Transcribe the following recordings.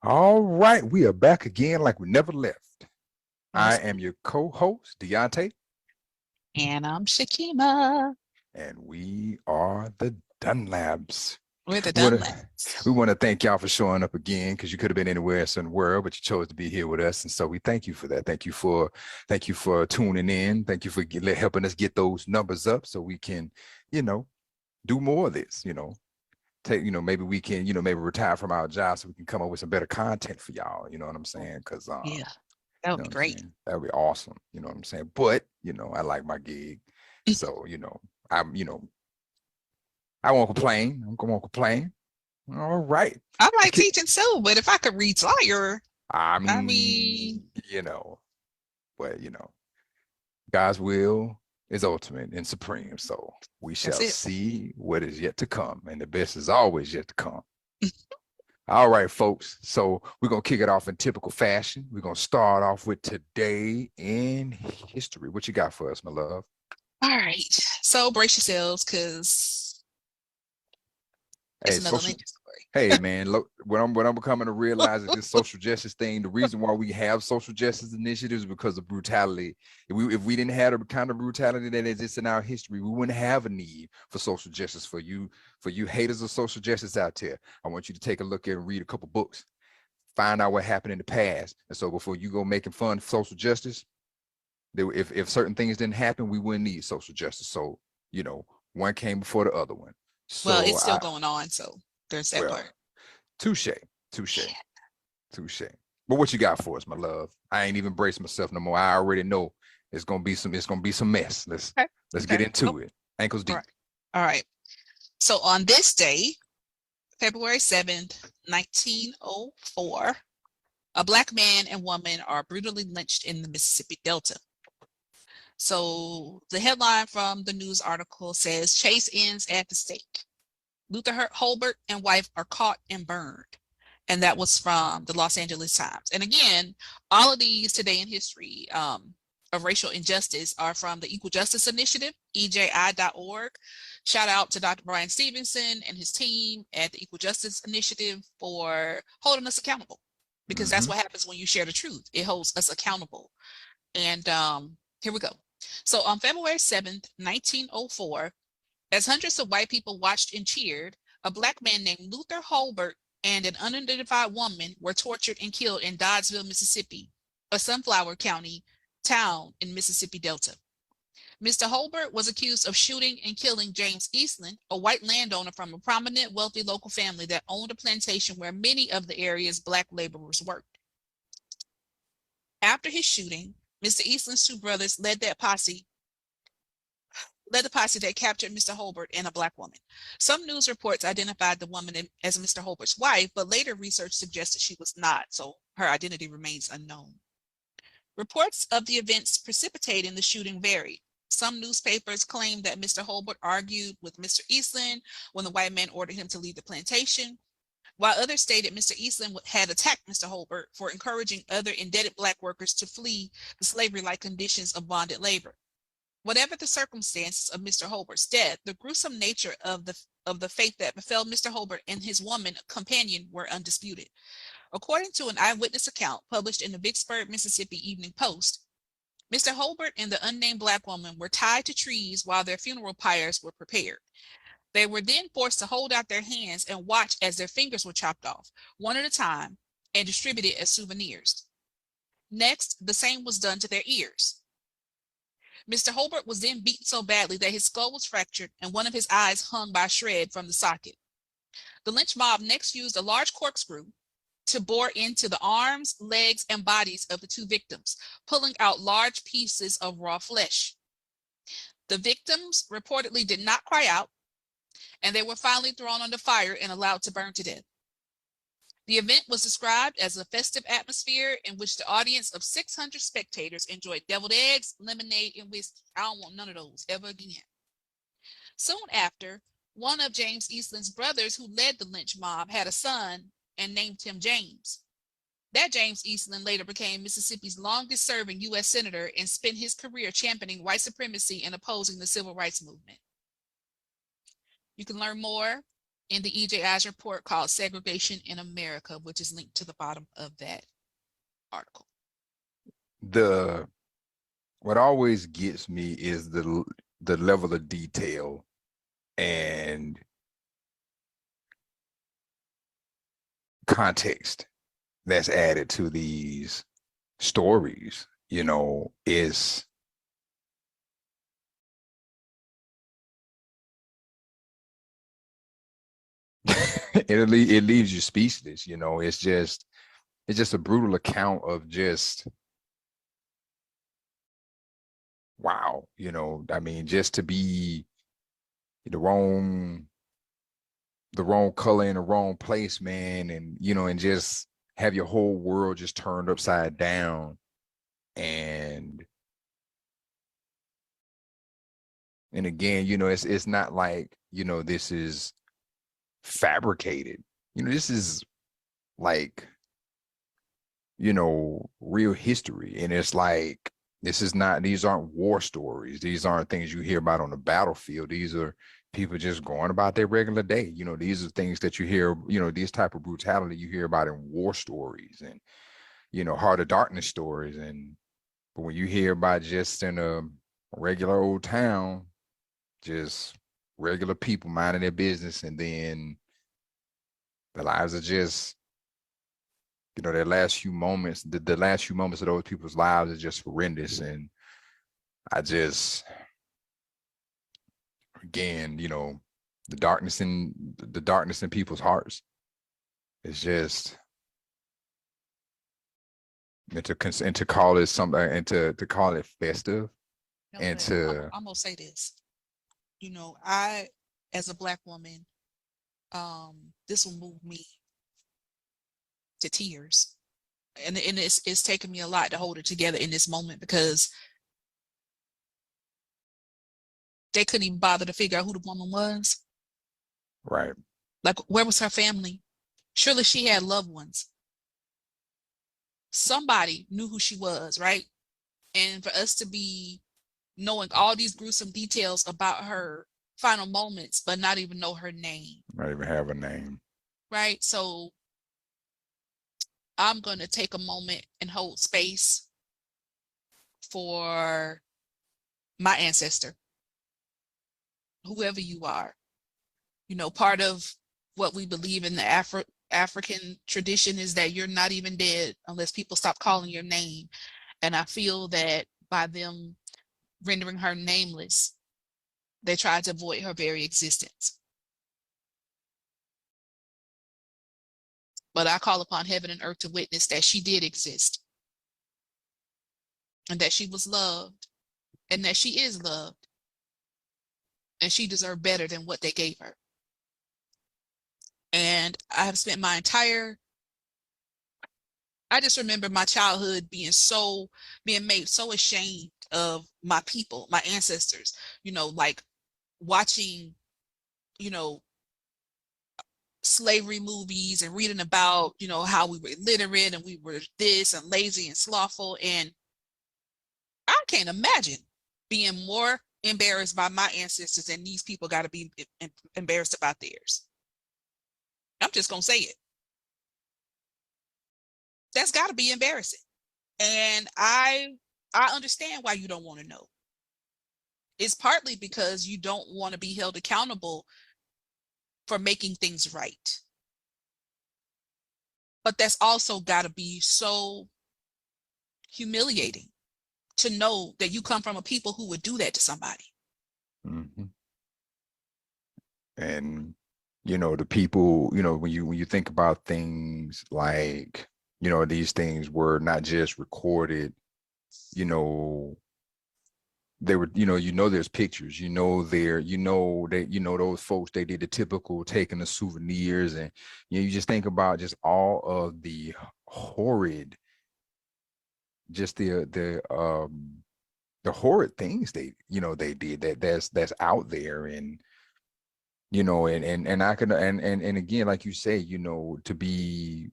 All right, we are back again like we never left. I Yes. am your co-host, Deante, And I'm Shekema. and we are the Dunlaps. We're the We want to we Dunlaps. want to thank y'all for showing up again because you could have been anywhere else in the world, but you chose to be here with us, and so we thank you for that. Thank you for tuning in. Thank you for helping us get those numbers up so we can, you know, do more of this. Take maybe we can maybe retire from our job so we can come up with some better content for y'all. You know what I'm saying? Because Yeah, that You would know be what I'm great. saying? That would be awesome. You know what I'm saying? But, I like my gig. So, I'm, I won't complain. I'm going to complain. All right. I To like kick, teaching too, but if I could retire, I I mean, mean, but, God's will is ultimate and supreme. So we that's shall it. see what is yet to come. And the best is always yet to come. All right, folks. So we're going to kick it off in typical fashion. We're going to start off with today in history. What you got for us, my love? All right. So brace yourselves because it's Hey, another social. Lynch story. Hey, man. Look, what I'm becoming to realize is this social justice thing. The reason why we have social justice initiatives is because of brutality. If we didn't have the kind of brutality that exists in our history, we wouldn't have a need for social justice. For you haters of social justice out there, I want you to take a look at and read a couple books, find out what happened in the past, and so before you go making fun of social justice, if certain things didn't happen, we wouldn't need social justice. So you know, one came before the other one. Well, So it's still I going on, so there's that well. part. Touche, touche, touche. But what you got for us, my love? I ain't even braced myself no more. I already know it's gonna be some mess. Let's Okay. let's get Okay. Oh, into it. Ankles all deep. right. All right. So on this day, February 7th, 1904, a Black man and woman are brutally lynched in the Mississippi Delta. So the headline from the news article says chase ends at the stake. Luther Holbert and wife are caught and burned. And that was from the Los Angeles Times. And again, all of these today in history of racial injustice are from the Equal Justice Initiative, EJI.org. Shout out to Dr. Brian Stevenson and his team at the Equal Justice Initiative for holding us accountable. Because that's Mm-hmm. what happens when you share the truth. It holds us accountable. And here we go. So on February 7th, 1904, as hundreds of white people watched and cheered, a Black man named Luther Holbert and an unidentified woman were tortured and killed in Doddsville, Mississippi, a Sunflower County town in Mississippi Delta. Mr. Holbert was accused of shooting and killing James Eastland, a white landowner from a prominent, wealthy local family that owned a plantation where many of the area's Black laborers worked. After his shooting, Mr. Eastland's two brothers led the posse that captured Mr. Holbert and a Black woman. Some news reports identified the woman as Mr. Holbert's wife, but later research suggested she was not, so her identity remains unknown. Reports of the events precipitating the shooting varied. Some newspapers claimed that Mr. Holbert argued with Mr. Eastland when the white man ordered him to leave the plantation, while others stated Mr. Eastland had attacked Mr. Holbert for encouraging other indebted Black workers to flee the slavery-like conditions of bonded labor. Whatever the circumstances of Mr. Holbert's death, the gruesome nature of the fate that befell Mr. Holbert and his woman companion were undisputed. According to an eyewitness account published in the Vicksburg, Mississippi Evening Post, Mr. Holbert and the unnamed Black woman were tied to trees while their funeral pyres were prepared. They were then forced to hold out their hands and watch as their fingers were chopped off, one at a time, and distributed as souvenirs. Next, the same was done to their ears. Mr. Holbert was then beaten so badly that his skull was fractured and one of his eyes hung by a shred from the socket. The lynch mob next used a large corkscrew to bore into the arms, legs, and bodies of the two victims, pulling out large pieces of raw flesh. The victims reportedly did not cry out, and they were finally thrown under fire and allowed to burn to death. The event was described as a festive atmosphere in which the audience of 600 spectators enjoyed deviled eggs, lemonade, and whiskey. I don't want none of those ever again. Soon after, one of James Eastland's brothers who led the lynch mob had a son and named him James. That James Eastland later became Mississippi's longest serving U.S. Senator and spent his career championing white supremacy and opposing the civil rights movement. You can learn more in the EJI's report called Segregation in America, which is linked to the bottom of that article. What always gets me is the level of detail and context that's added to these stories. You know, is it leaves you speechless. You know, it's just a brutal account of just wow. You know, I mean, just to be the wrong color in the wrong place, man, and you know, and just have your whole world just turned upside down. And again, you know, it's not like, you know, this is fabricated. You know, this is like, you know, real history. And it's like, these aren't war stories. These aren't things you hear about on the battlefield. These are people just going about their regular day. You know, these are things that you hear, you know, these type of brutality you hear about in war stories and, you know, Heart of Darkness stories. But when you hear about just in a regular old town, just regular people minding their business, and then the lives are just, you know, their last few moments, the last few moments of those people's lives are just horrendous. And I just, again, you know, the darkness in people's hearts. It's just, and to call it something, and to call it festive, No, and but to I'm gonna say this. You know, I, as a Black woman, this will move me to tears, and it's taken me a lot to hold it together in this moment, because they couldn't even bother to figure out who the woman was. right, Like, where was her family? Surely she had loved ones. Somebody knew who she was, right? And for us to be knowing all these gruesome details about her final moments, but not even know her name, not even have a name. right? So I'm going to take a moment and hold space for my ancestor, whoever you are. You know, part of what we believe in the African tradition is that you're not even dead unless people stop calling your name. And I feel that by them rendering her nameless, they tried to avoid her very existence. But I call upon heaven and earth to witness that she did exist, and that she was loved, and that she is loved, and she deserved better than what they gave her. And I have spent I just remember my childhood being made so ashamed of my people, my ancestors, you know, like watching, you know, slavery movies and reading about, you know, how we were illiterate and we were this and lazy and slothful. And I can't imagine being more embarrassed by my ancestors than these people got to be embarrassed about theirs. I'm just going to say it. That's got to be embarrassing. And I understand why you don't want to know. It's partly because you don't want to be held accountable for making things right. But that's also got to be so humiliating to know that you come from a people who would do that to somebody. Mm-hmm. And you know, the people, you know, when you think about things like, you know, these things were not just recorded, you know, they were, you know, there's pictures, you know, that, you know, those folks, they did the typical taking the souvenirs. And you know, you just think about just all of the horrid, just the horrid things they, you know, they did, that's out there. And you know, and I can, and again, like you say, you know, to be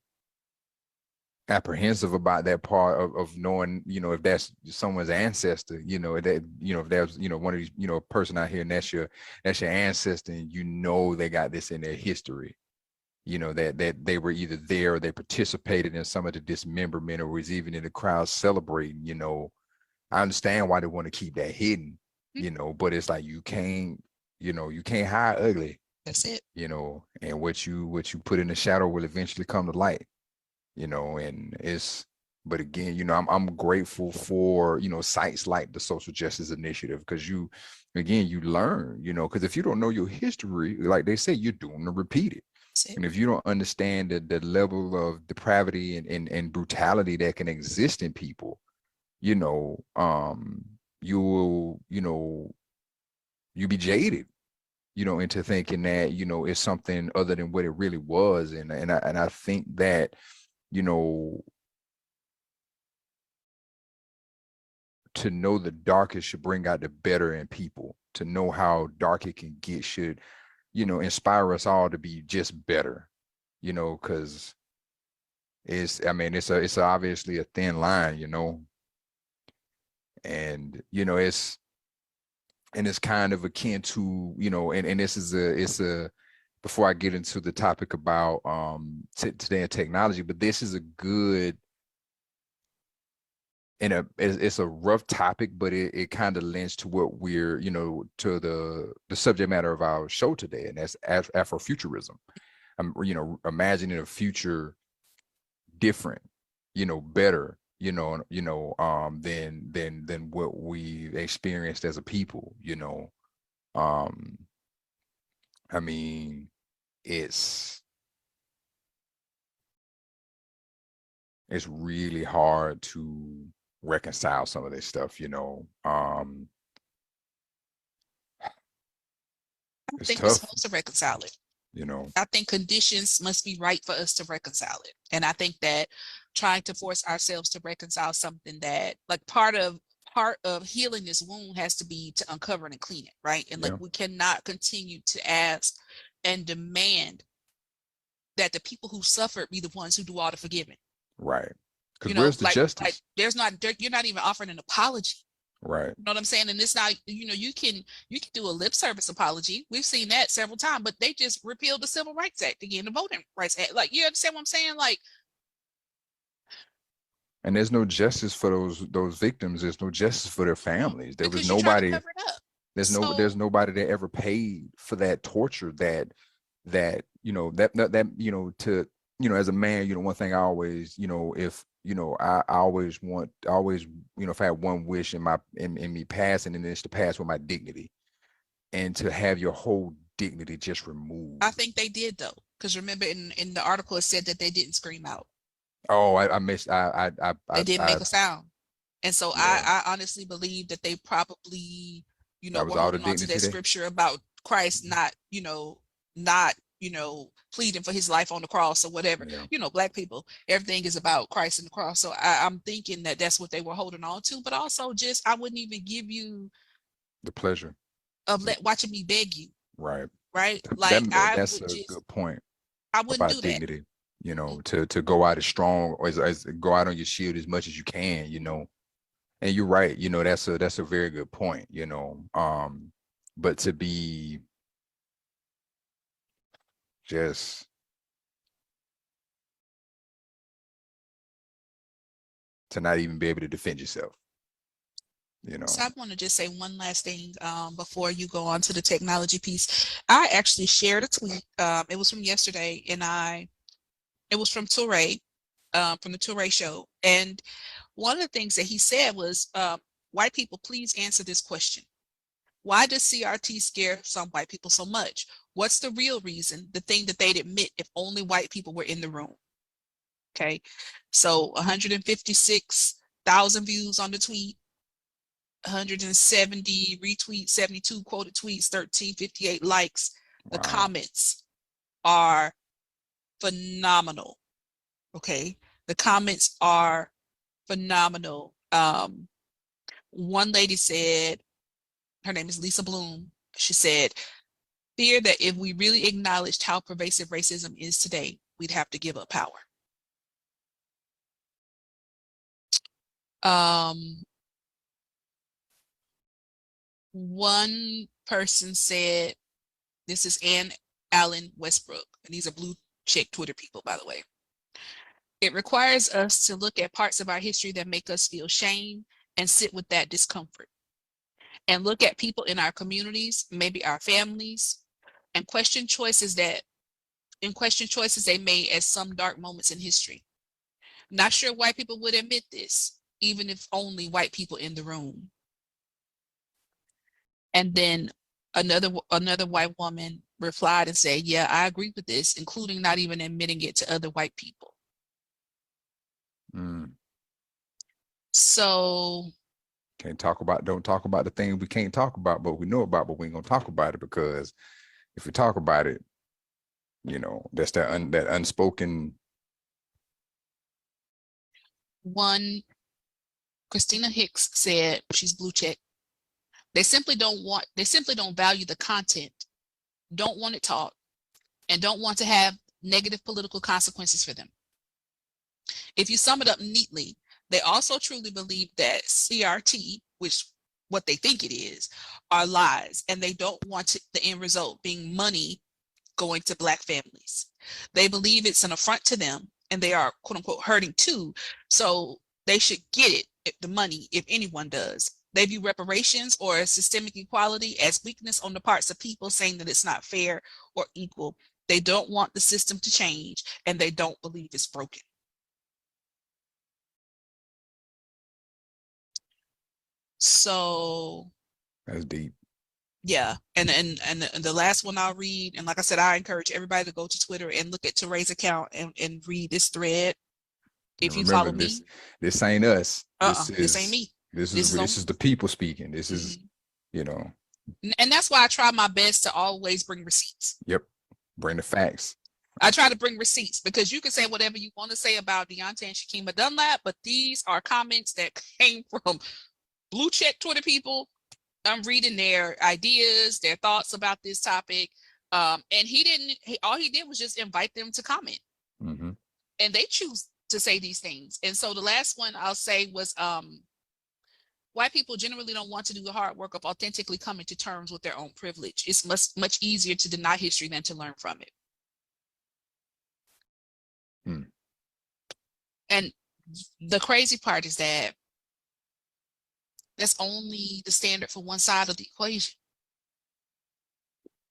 apprehensive about that part of knowing, if that's someone's ancestor, that, if there's, one of these, a person out here and that's your ancestor, and they got this in their history, that they were either there or they participated in some of the dismemberment or was even in the crowd celebrating, I understand why they want to keep that hidden, but it's like you can't hide ugly. That's it. And what you put in the shadow will eventually come to light. And but again, I'm grateful for, sites like the Social Justice Initiative, because you learn, because if you don't know your history, like they say, you're doomed to repeat it. And if you don't understand the level of depravity and brutality that can exist in people, you will, you be jaded, into thinking that, it's something other than what it really was. And I think that, to know the darkest should bring out the better in people. To know how dark it can get should, inspire us all to be just better, because it's obviously a thin line, and, it's kind of akin to, and this is before I get into the topic about today in technology, but this is a good, it's a rough topic, but it kind of lends to what we're, to the subject matter of our show today, and that's Afrofuturism. Imagining a future different, better, than what we experienced as a people. I mean, it's really hard to reconcile some of this stuff, I think we're supposed to reconcile it. I think conditions must be right for us to reconcile it. And I think that trying to force ourselves to reconcile something that, like, part of healing this wound has to be to uncover it and clean it, right? And like, we cannot continue to ask and demand that the people who suffered be the ones who do all the forgiving. Right. Because where's the justice? Like, you're not even offering an apology. Right. You know what I'm saying? And it's not, you can do a lip service apology. We've seen that several times, but they just repealed the Civil Rights Act again, the Voting Rights Act. Like, you understand what I'm saying? Like, and there's no justice for those victims. There's no justice for their families. There was nobody. Cover it up. There's nobody that ever paid for that torture that to, as a man, one thing I always, if, I always, if I had one wish in me passing, and it's to pass with my dignity, and to have your whole dignity just removed. I think they did, though, because remember in the article it said that they didn't scream out. Oh, I missed. They didn't make a sound, and so I honestly believe that they probably, were holding on to that scripture about Christ not pleading for his life on the cross or whatever. Black people, everything is about Christ and the cross. So I'm thinking that that's what they were holding on to, but also just, I wouldn't even give you the pleasure of watching me beg you. Right. Like, that's a good point. I wouldn't do dignity, that. To go out as strong, or as go out on your shield as much as you can, and you're right, that's a very good point, but to be just to not even be able to defend yourself, So I want to just say one last thing before you go on to the technology piece. I actually shared a tweet. It was from yesterday, and it was from Touré, from the Touré show. And one of the things that he said was, white people, please answer this question. Why does CRT scare some white people so much? What's the real reason, the thing that they'd admit if only white people were in the room? Okay, so 156,000 views on the tweet, 170 retweets, 72 quoted tweets, 1358 likes. The comments are phenomenal. Okay, the comments are phenomenal. One lady said, her name is Lisa Bloom. She said, fear that if we really acknowledged how pervasive racism is today, we'd have to give up power. One person said, this is Ann Allen Westbrook, and these are blue check Twitter people, by the way. It requires us to look at parts of our history that make us feel shame and sit with that discomfort, and look at people in our communities, maybe our families, and question choices they made at some dark moments in history. Not sure white people would admit this, even if only white people in the room. And then another white woman replied and said, yeah, I agree with this, including not even admitting it to other white people. So don't talk about the thing we can't talk about, but we know about, but we ain't gonna talk about it, because if we talk about it, you know, that's that unspoken. One, Christina Hicks said, she's blue check, they simply don't value the content, don't want it taught, and don't want to have negative political consequences for them. If you sum it up neatly, they also truly believe that CRT, which what they think it is, are lies, and they don't want the end result being money going to Black families. They believe it's an affront to them, and they are, quote unquote, hurting too, so they should get it, the money, if anyone does. They view reparations or systemic equality as weakness on the parts of people, saying that it's not fair or equal. They don't want the system to change, and they don't believe it's broken. So That's deep. Yeah, and the last one I'll read, and like I said, I encourage everybody to go to Twitter and look at Teray's account and read this thread. If you follow me, this ain't us. This ain't me. This is the people speaking. This is, you know. And that's why I try my best to always bring receipts. Yep, bring the facts. I try to bring receipts, because you can say whatever you want to say about Deante and Shekema Dunlap, but these are comments that came from blue check Twitter people. I'm reading their ideas, their thoughts about this topic. And all he did was just invite them to comment. And they choose to say these things. And so the last one I'll say was, white people generally don't want to do the hard work of authentically coming to terms with their own privilege. It's much easier to deny history than to learn from it. And the crazy part is that that's only the standard for one side of the equation.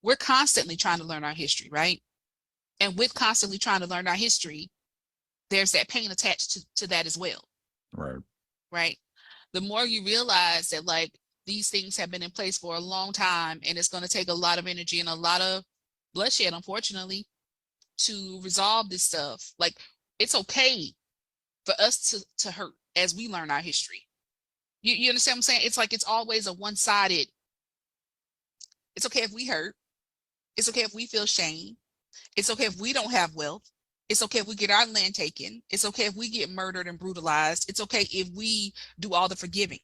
We're constantly trying to learn our history, right? And with constantly trying to learn our history, there's that pain attached to that as well. Right. The more you realize that, like, these things have been in place for a long time, and it's going to take a lot of energy and a lot of bloodshed, unfortunately, to resolve this stuff. Like, it's okay for us to hurt as we learn our history. You understand what I'm saying? It's like, it's always a one-sided. It's okay if we hurt. It's okay if we feel shame. It's okay if we don't have wealth. It's okay if we get our land taken. It's okay if we get murdered and brutalized. It's okay if we do all the forgiving.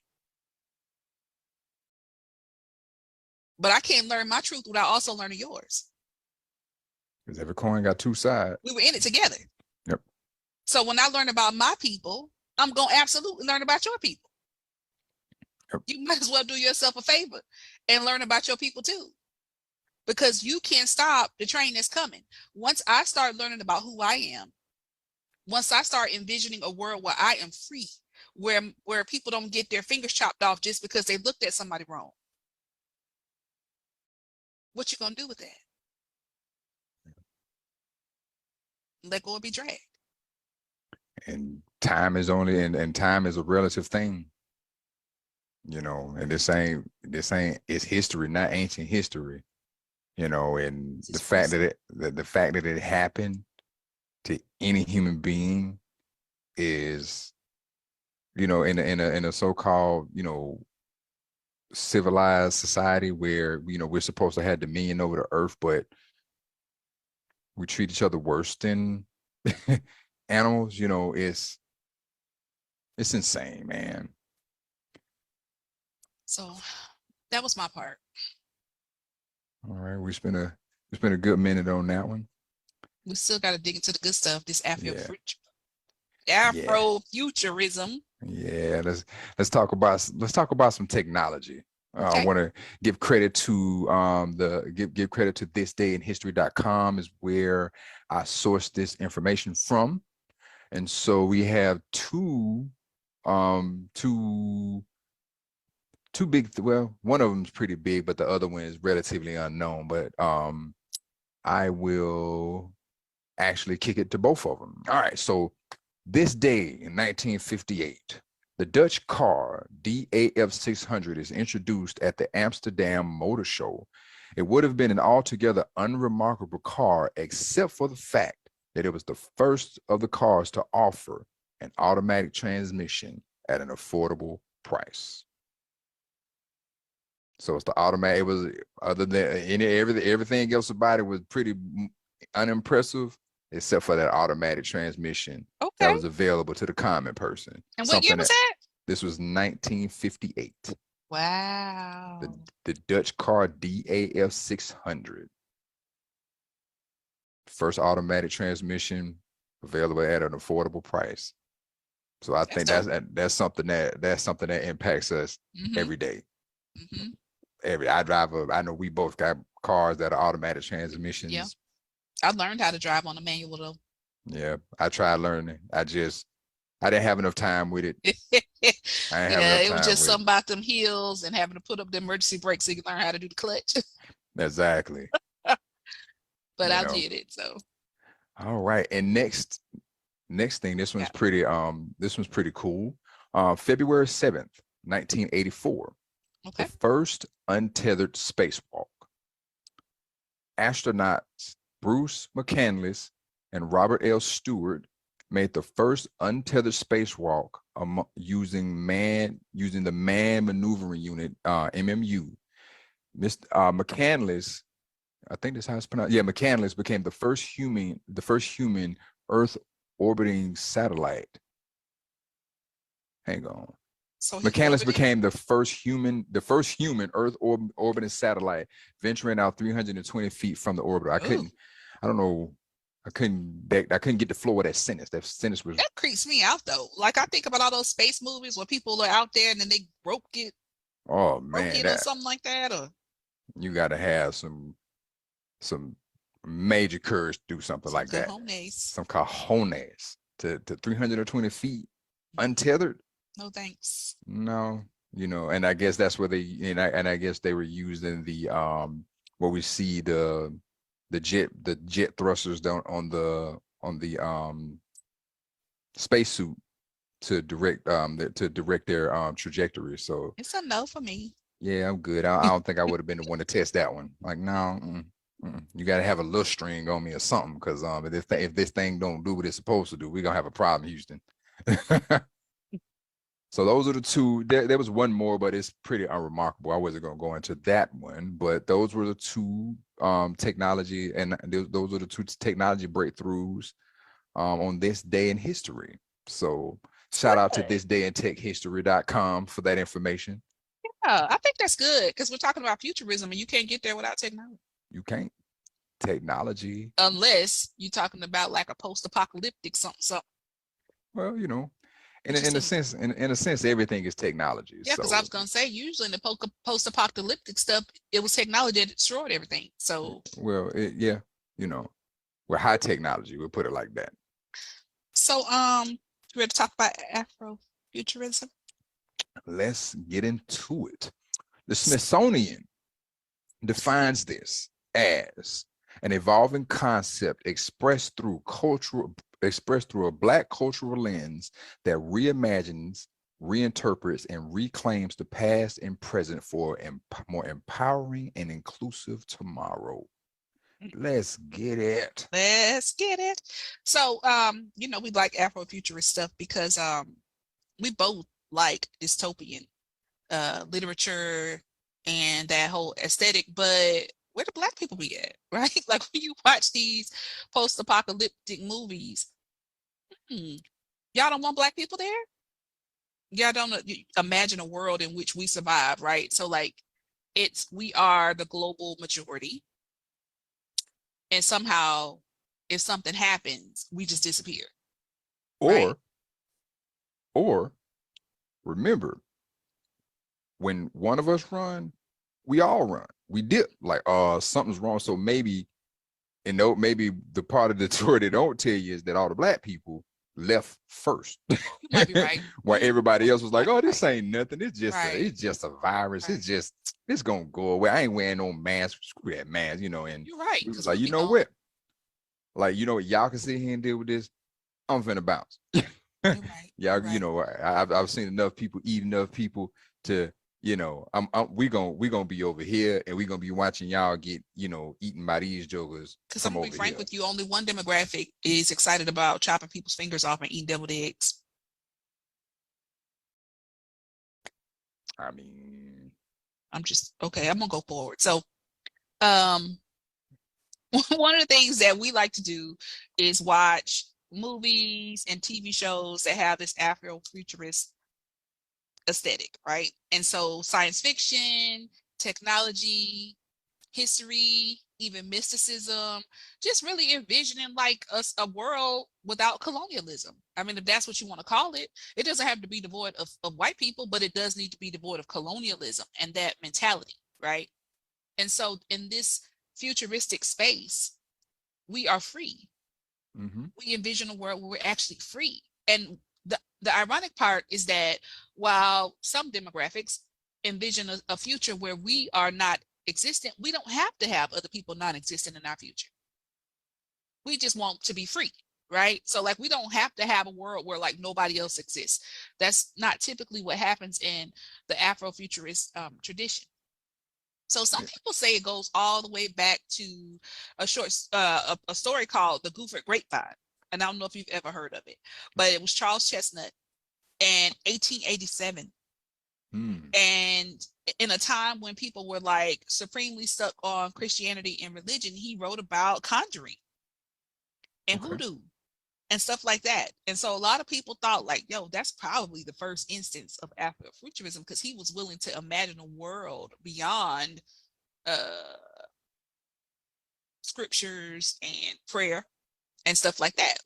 But I can't learn my truth without also learning yours. Because every coin got two sides. We were in it together. Yep. So when I learn about my people, I'm going to absolutely learn about your people. Yep. You might as well do yourself a favor and learn about your people too. Because you can't stop the train that's coming. Once I start learning about who I am, once I start envisioning a world where I am free, where people don't get their fingers chopped off just because they looked at somebody wrong, what you gonna do with that? Let go and be dragged. And time is only, and time is a relative thing. You know, and this ain't it's history, not ancient history. You know, and the fact that it happened to any human being is, you know, in a so-called, you know, civilized society where, you know, we're supposed to have dominion over the earth, but we treat each other worse than animals. You know, it's insane, man. So that was my part. All right, we spent a good minute on that one. We still got to dig into the good stuff. This Afrofuturism. Yeah, let's talk about some technology. I Okay. want to give credit to give credit to thisdayinhistory.com is where I sourced this information from. And so we have two big, well, one of them is pretty big, but the other one is relatively unknown. But I will actually kick it to both of them. All right, so this day in 1958, the Dutch car DAF 600 is introduced at the Amsterdam Motor Show. It would have been an altogether unremarkable car, except for the fact that it was the first of the cars to offer an automatic transmission at an affordable price. So it's the automatic. It was, other than everything else about it was pretty unimpressive, except for that automatic transmission that Okay. was available to the common person. And what year was that? This was 1958. Wow. The Dutch car DAF 600. First automatic transmission available at an affordable price. So I think that's something that impacts us every day. I know we both got cars that are automatic transmissions. Yeah. I learned how to drive on a manual though. Yeah, I tried learning. I didn't have enough time with it. It was just something about them hills and having to put up the emergency brakes so you can learn how to do the clutch. Exactly. But I did it, so. All right, and next thing, this one's pretty cool. February 7th, 1984. Okay. The first untethered spacewalk. Astronauts Bruce McCandless and Robert L. Stewart made the first untethered spacewalk using the Manned Maneuvering Unit, MMU. Mr. McCandless, I think that's how it's pronounced. Yeah, McCandless became the first human Earth orbiting satellite. Hang on. So McCandless became the first human Earth orbiting satellite, venturing out 320 feet from the orbiter. I couldn't get the flow of that sentence. That sentence was. That creeps me out though. Like I think about all those space movies where people are out there and then they broke it. Oh man, or something like that. Or you got to have some major courage to do something like that. Some cojones to 320 feet untethered. No thanks. No, and I guess that's where I guess they were using the where we see the jet thrusters down on the spacesuit to direct their trajectory. So it's a no for me. Yeah, I'm good. I don't think I would have been the one to test that one. Like, no, you got to have a little string on me or something, because if this thing don't do what it's supposed to do, we're gonna have a problem, Houston. So those are the two. There was one more, but it's pretty unremarkable. I wasn't going to go into that one, but those were the two technology, and those are the two technology breakthroughs on this day in history. So shout out to thisdayintechhistory.com for that information. Yeah, I think that's good, because we're talking about futurism, and you can't get there without technology. You can't. Technology. Unless you're talking about like a post-apocalyptic something. Well, in a sense, everything is technology. Yeah, because I was gonna say, usually in the post-apocalyptic stuff, it was technology that destroyed everything. So we're high technology. We'll put it like that. So we're to talk about Afrofuturism. Let's get into it. The Smithsonian defines this as an evolving concept expressed through a Black cultural lens that reimagines, reinterprets, and reclaims the past and present for a more empowering and inclusive tomorrow. Let's get it. So, we like Afrofuturist stuff because we both like dystopian literature and that whole aesthetic, but where do Black people be at, right? Like when you watch these post-apocalyptic movies, y'all don't want Black people there? Y'all don't imagine a world in which we survive, right? So like we are the global majority, and somehow if something happens, we just disappear. Or remember, when one of us run, we all run. We dip like, something's wrong. So maybe, maybe the part of the story they don't tell you is that all the Black people left first. You might be right. While everybody else was like, oh, this ain't nothing. It's just a virus. Right. It's gonna go away. I ain't wearing no mask. Screw that mask, and you're right. We was like, you know what? Like, y'all can sit here and deal with this. I'm finna bounce. Right. Y'all, I've seen enough people eat enough people to, we gonna be over here and we gonna be watching y'all get, eaten by these jokers. Because I'm gonna be frank with you, only one demographic is excited about chopping people's fingers off and eating deviled eggs. I mean, I'm gonna go forward. So one of the things that we like to do is watch movies and TV shows that have this Afrofuturist aesthetic, right? And so science fiction, technology, history, even mysticism, just really envisioning like a world without colonialism. I mean, if that's what you want to call it, it doesn't have to be devoid of white people, but it does need to be devoid of colonialism and that mentality, right? And so in this futuristic space, we are free. mm-hmm. We envision a world where we're actually free. And the ironic part is that while some demographics envision a future where we are not existent, we don't have to have other people non-existent in our future. We just want to be free, right? So like, we don't have to have a world where like nobody else exists. That's not typically what happens in the Afrofuturist tradition. So some people say it goes all the way back to a story called The Gooford Grapevine. And I don't know if you've ever heard of it, but it was Charles Chestnut in 1887. And in a time when people were like supremely stuck on Christianity and religion, he wrote about conjuring and hoodoo and stuff like that. And so a lot of people thought like, yo, that's probably the first instance of Afrofuturism, because he was willing to imagine a world beyond scriptures and prayer and stuff like that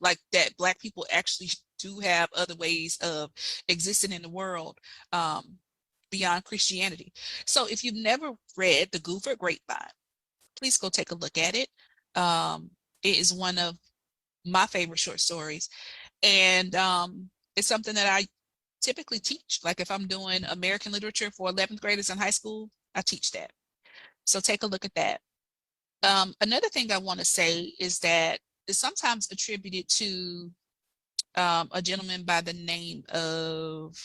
Black people actually do have other ways of existing in the world beyond Christianity. So if you've never read The Gooford Grapevine, please go take a look at it. It is one of my favorite short stories, and it's something that I typically teach. Like if I'm doing American literature for 11th graders in high school, I teach that. So take a look at that. Another thing I want to say is that it's sometimes attributed to a gentleman by the name of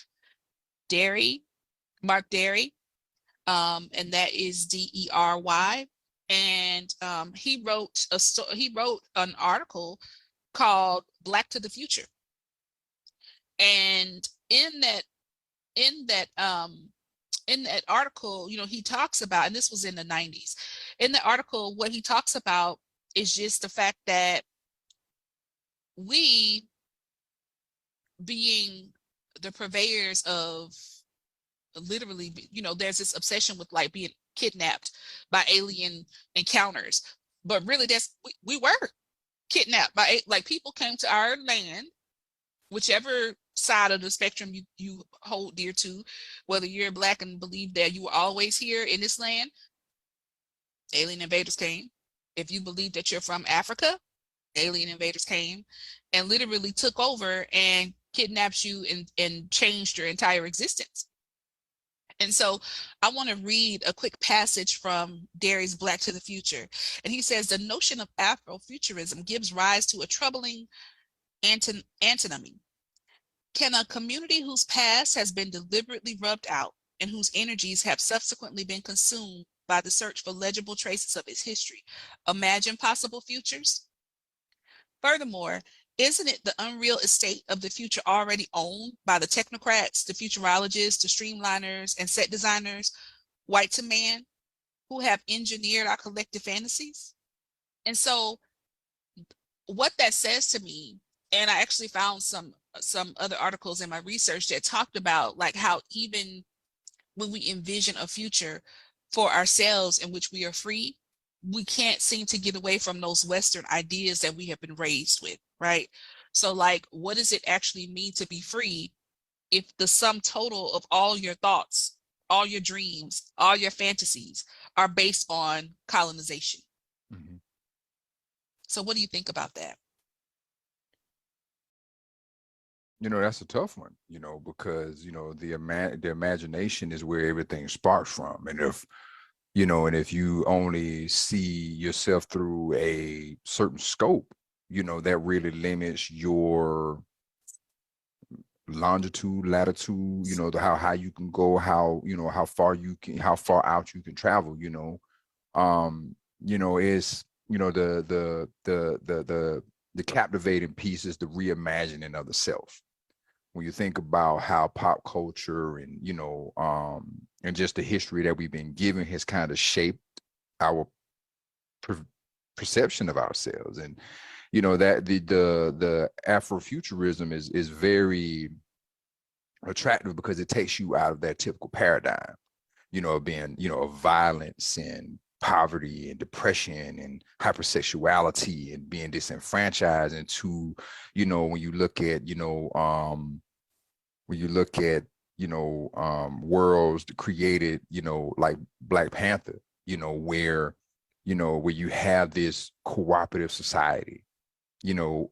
Mark Derry, and that is Dery. And he wrote an article called Black to the Future. And in that article, he talks about, and this was in the 90s, in the article, what he talks about is just the fact that we, being the purveyors of literally, there's this obsession with like being kidnapped by alien encounters, but really we were kidnapped by, like, people came to our land, whichever side of the spectrum you hold dear to, whether you're Black and believe that you were always here in this land, alien invaders came. If you believe that you're from Africa, alien invaders came and literally took over and kidnapped you and changed your entire existence. And so I want to read a quick passage from Derry's Black to the Future. And he says, the notion of Afrofuturism gives rise to a troubling antinomy. Can a community whose past has been deliberately rubbed out and whose energies have subsequently been consumed by the search for legible traces of its history imagine possible futures? Furthermore, isn't it the unreal estate of the future already owned by the technocrats, the futurologists, the streamliners, and set designers, white to man, who have engineered our collective fantasies? And so what that says to me, and I actually found some other articles in my research that talked about like how even when we envision a future for ourselves in which we are free, we can't seem to get away from those Western ideas that we have been raised with, right? So like, what does it actually mean to be free if the sum total of all your thoughts, all your dreams, all your fantasies are based on colonization? Mhm. So what do you think about that? That's a tough one, because the imagination is where everything sparks from. And if you only see yourself through a certain scope, that really limits your longitude, latitude, how high you can go, how far out you can travel. Is the captivating piece is the reimagining of the self. When you think about how pop culture and just the history that we've been given has kind of shaped our perception of ourselves. And that the Afrofuturism is very attractive because it takes you out of that typical paradigm, of being, of violence and poverty and depression and hypersexuality and being disenfranchised into, when you look at, worlds created, like Black Panther, where you have this cooperative society,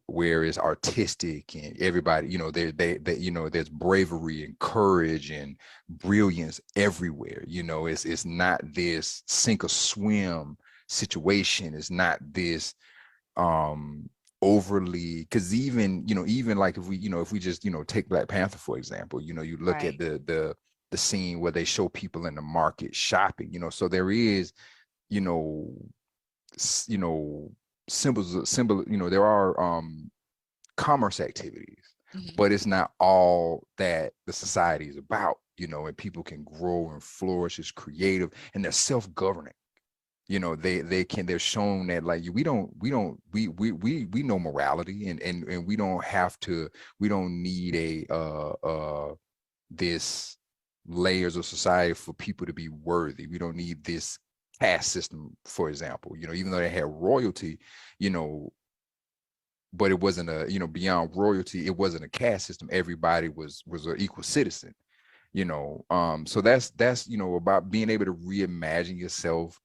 where it's artistic and everybody, there's bravery and courage and brilliance everywhere. It's not this sink or swim situation. It's not this overly, because even like if we just take Black Panther for example, you look at Right. the scene where they show people in the market shopping, so there is you know you know there are commerce activities, Mhm. but it's not all that the society is about, and people can grow and flourish as creative and they're self-governing. They're shown that like we know morality, and we don't need this layers of society for people to be worthy. We don't need this caste system, for example, even though they had royalty, you know but it wasn't beyond royalty, it wasn't a caste system. Everybody was an equal citizen. So that's about being able to reimagine yourself,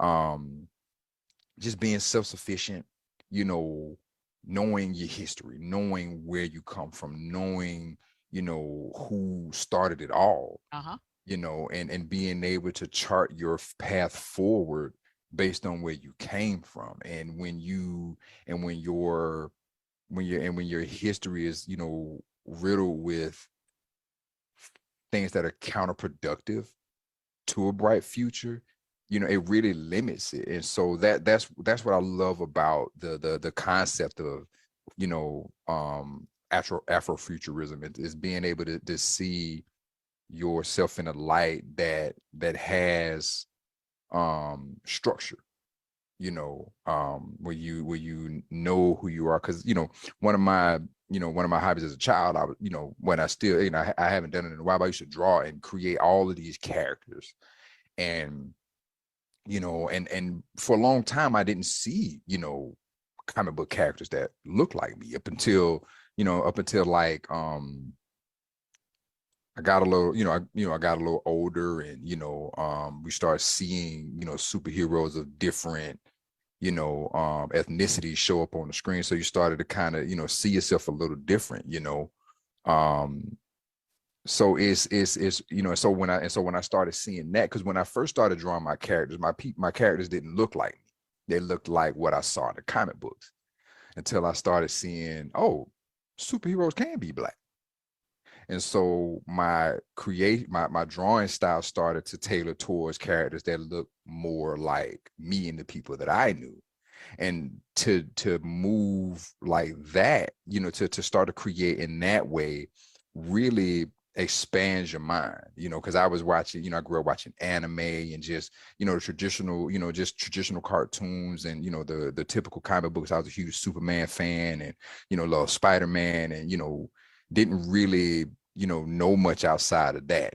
um just being self-sufficient, you know knowing your history, knowing where you come from, knowing who started it all, Uh-huh. and being able to chart your path forward based on where you came from. And when your history is riddled with things that are counterproductive to a bright future, it really limits it. And so that's what I love about the concept of Afrofuturism is being able to see yourself in a light that has structure, where you know who you are. Because one of my hobbies as a child, I was, when I still, I haven't done it in a while, but I used to draw and create all of these characters. And and for a long time I didn't see comic book characters that look like me up until like I got a little, I got a little older, and we started seeing superheroes of different ethnicities show up on the screen. So you started to kind of see yourself a little different. Um, so when I started seeing that, because when I first started drawing my characters, my characters didn't look like me. They looked like what I saw in the comic books, until I started seeing, oh, superheroes can be Black. And so my drawing style started to tailor towards characters that look more like me and the people that I knew. And to move like that, to start to create in that way, really expands your mind, because I was watching, I grew up watching anime and just, the traditional, just traditional cartoons, and, the typical comic books. I was a huge Superman fan, and, love Spider-Man, and, didn't really, know much outside of that.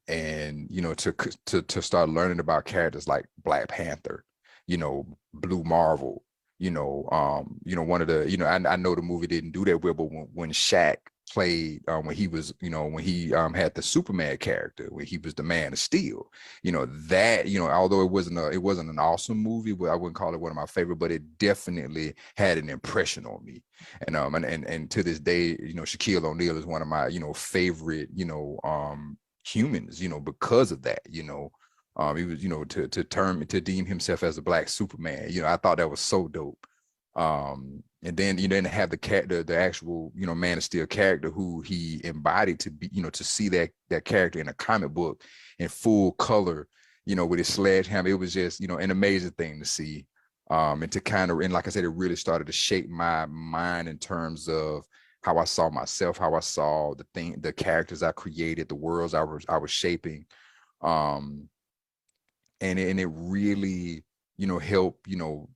And, to start learning about characters like Black Panther, Blue Marvel, one of the, I know the movie didn't do that well, but when Shaq played when he was, when he had the Superman character, when he was the Man of Steel. That, although it wasn't an awesome movie, but I wouldn't call it one of my favorite, but it definitely had an impression on me. And to this day, Shaquille O'Neal is one of my, favorite, humans, because of that. He was, to deem himself as a Black Superman. I thought that was so dope. And then you didn't have the actual, Man of Steel character who he embodied to be, to see that character in a comic book in full color, with his sledgehammer. It was just, an amazing thing to see. And to and like I said, it really started to shape my mind in terms of how I saw myself, how I saw the characters I created, the worlds I was shaping. And it really, help,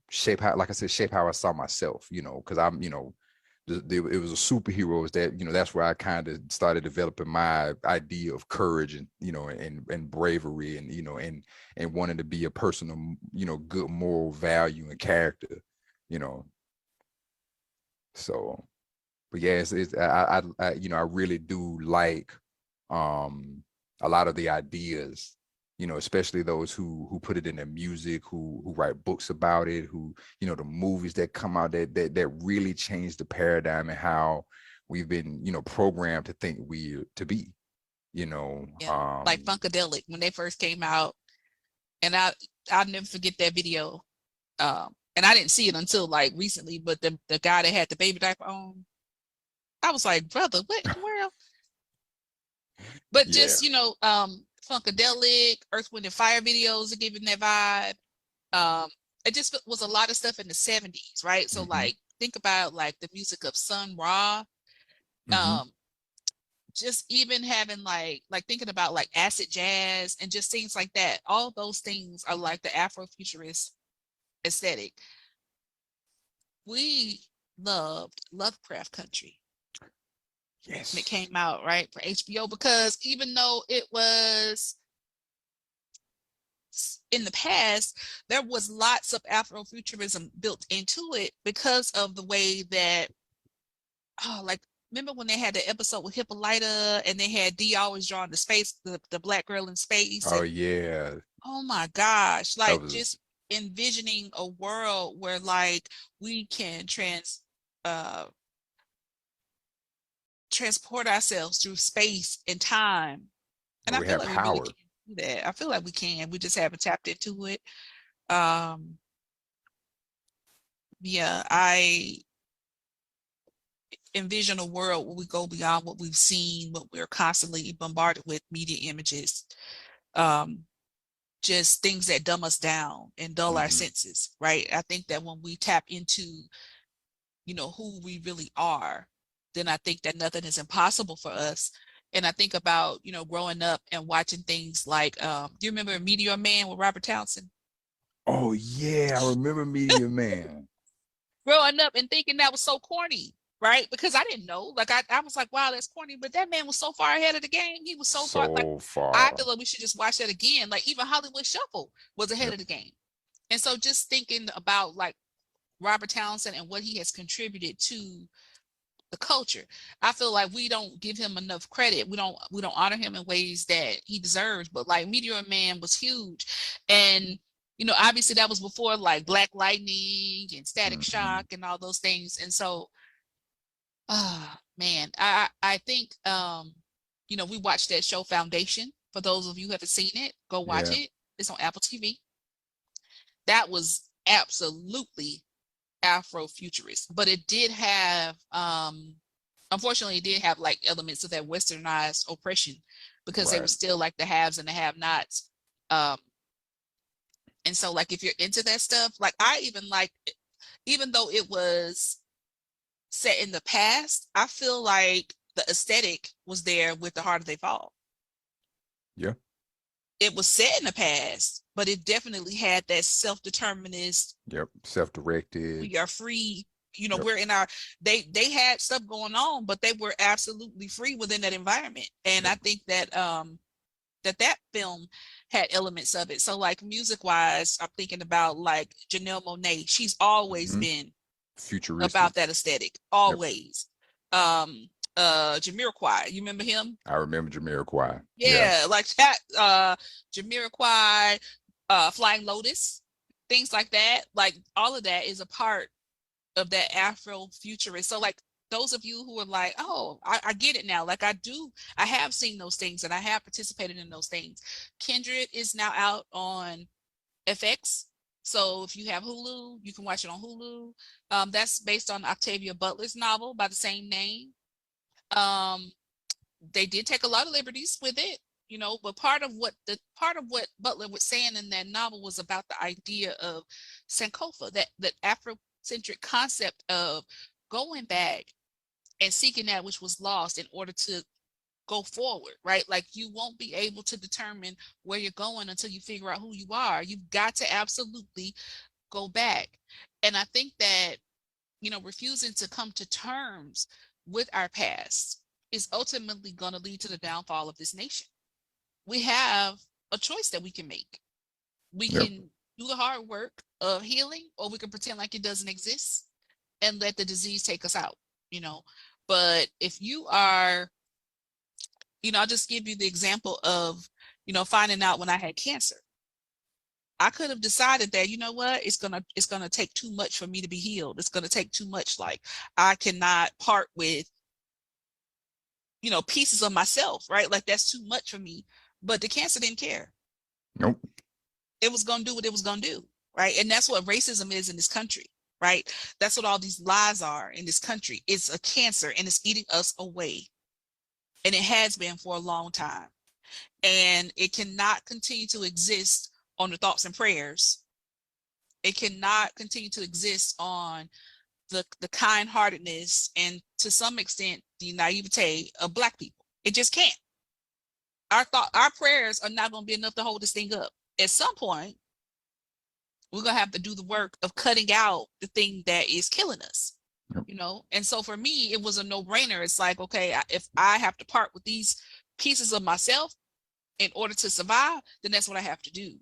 shape how, like I said, shape how I saw myself, because I'm, it was a superheroes that, that's where I kind of started developing my idea of courage and, and bravery and, and wanting to be a person of, good moral value and character, So, but yeah, I really do like, a lot of the ideas, especially those who put it in their music, who write books about it, who, the movies that come out that really change the paradigm and how we've been, programmed to think to be, like Funkadelic when they first came out, and I'll never forget that video. And I didn't see it until like recently, but the guy that had the baby diaper on, I was like, brother, what in the world? But yeah. just, Funkadelic, Earth, Wind and Fire videos are giving that vibe. It just was a lot of stuff in the 70s, right? So like think about like the music of Sun Ra. Just even having like thinking about like acid jazz and just things like that. All those things are like the Afrofuturist aesthetic. We loved Lovecraft Country. Yes. And it came out, right, for HBO, because even though it was in the past, there was lots of Afrofuturism built into it because of the way that, like, remember when they had the episode with Hippolyta and they had D always drawing the Black girl in space? Oh, yeah. Oh my gosh, like was... just envisioning a world where like we can transport ourselves through space and time. And I feel like we really can do that. I feel like we can. We just haven't tapped into it. Yeah, I envision a world where we go beyond what we've seen, what we're constantly bombarded with, media images, just things that dumb us down and dull our senses, right? I think that when we tap into, who we really are, then I think that nothing is impossible for us. And I think about, growing up and watching things like, do you remember Meteor Man with Robert Townsend? Oh, yeah, I remember Meteor Man. Growing up and thinking that was so corny, right? Because I didn't know. Like, I was like, wow, that's corny. But that man was so far ahead of the game. He was so far. Like, I feel like we should just watch that again. Like, even Hollywood Shuffle was ahead of the game. And so just thinking about, like, Robert Townsend and what he has contributed to the culture, I feel like we don't give him enough credit. We don't honor him in ways that he deserves. But like Meteor Man was huge, and obviously that was before like Black Lightning and Static Shock and all those things. And so, man, I think we watched that show Foundation. For those of you who haven't seen it, go watch it. It's on Apple TV. That was absolutely Afrofuturist, but it did have unfortunately it did have like elements of that westernized oppression, because they were still like the haves and the have-nots. And so like if you're into that stuff, like I even like, even though it was set in the past, I feel like the aesthetic was there with The Harder They Fall. Yeah. It was set in the past, but it definitely had that self-determinist. Yep. Self-directed. We are free. We're in our, they had stuff going on, but they were absolutely free within that environment. And I think that that film had elements of it. So like music wise, I'm thinking about like Janelle Monáe. She's always been futuristic about that aesthetic, always. Jamiroquai. You remember him? I remember Jamiroquai. Yeah, like that. Jamiroquai, Flying Lotus, things like that. Like all of that is a part of that Afrofuturist. So like those of you who are like, oh, I get it now. Like I have seen those things and I have participated in those things. Kindred is now out on FX. So if you have Hulu, you can watch it on Hulu. That's based on Octavia Butler's novel by the same name. They did take a lot of liberties with it, you know, but part of what Butler was saying in that novel was about the idea of Sankofa, that Afrocentric concept of going back and seeking that which was lost in order to go forward, right? Like you won't be able to determine where you're going until you figure out who you are. You've got to absolutely go back. And I think that, you know, refusing to come to terms with our past is ultimately going to lead to the downfall of this nation. We have a choice that we can make. We can do the hard work of healing, or we can pretend like it doesn't exist and let the disease take us out, you know. But if you are, you know, I'll just give you the example of, you know, finding out when I had cancer. I could have decided that, you know what, it's gonna take too much for me to be healed. It's gonna take too much. Like I cannot part with, you know, pieces of myself, right? Like that's too much for me. But the cancer didn't care. Nope. It was gonna do what it was gonna do, right? And that's what racism is in this country, right? That's what all these lies are in this country. It's a cancer and it's eating us away. And it has been for a long time. And it cannot continue to exist on the thoughts and prayers. It cannot continue to exist on the kind-heartedness and to some extent the naivete of Black people. It just can't. Our prayers are not going to be enough to hold this thing up. At some point, we're going to have to do the work of cutting out the thing that is killing us. Yep. You know, and so for me, it was a no-brainer. It's like, okay, if I have to part with these pieces of myself in order to survive, then that's what I have to do.